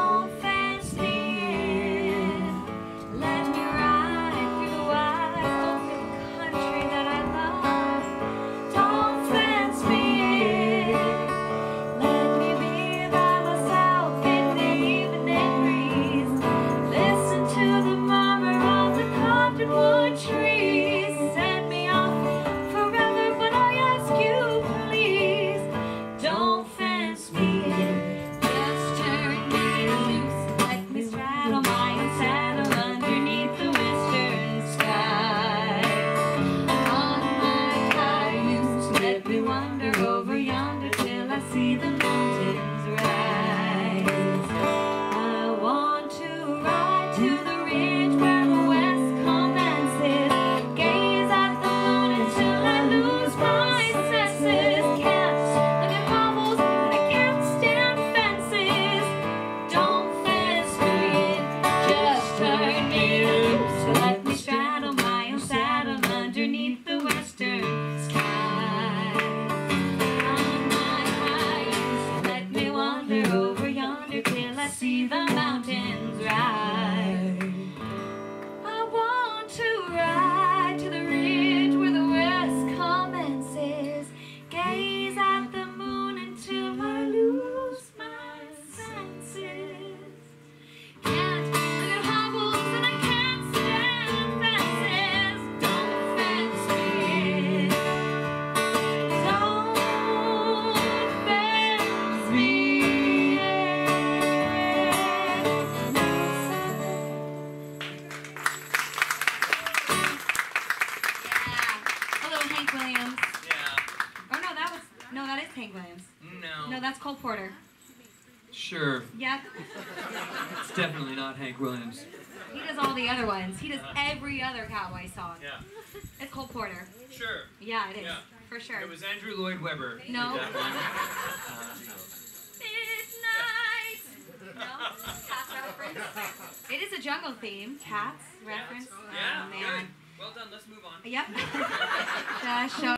Don't fence me in. Let me ride through the wide open country that I love. Don't fence me in. Let me be by myself in the evening breeze. Listen to the murmur of the cottonwood trees. Send me off forever, but I ask you please, don't fence me in. Just turn me loose, let me straddle my own saddle underneath the western sky. On my cayuse, let me wander over yonder till I see the mountains rise. I want to ride to the ridge where the west commences. Gaze at the moon until I lose my senses. Can't look at hobbles and I can't stand fences. Don't fence me in, just turn me loose. Let me straddle my own saddle underneath the western sky. On my cayuse, let me wander over yonder till I see the mountains rise. I want to ride to the ridge where the west commences. Gaze at the moon until I lose my senses. Can't look at hobbles and I can't stand fences. Don't fence me in. Don't fence me in. Hello, Hank Williams. Yeah. Oh no, that is Hank Williams. No. No, that's Cole Porter. Sure. Yep. It's definitely not Hank Williams. He does all the other ones. He does every other cowboy song. Yeah. It's Cole Porter. Sure. Yeah, it is. Yeah. For sure. It was Andrew Lloyd Webber. No. That one. Midnight. No. Cats reference. It is a jungle theme. Cats reference. Yeah. Oh man. Good. Well done. Let's move on. Yep. Show.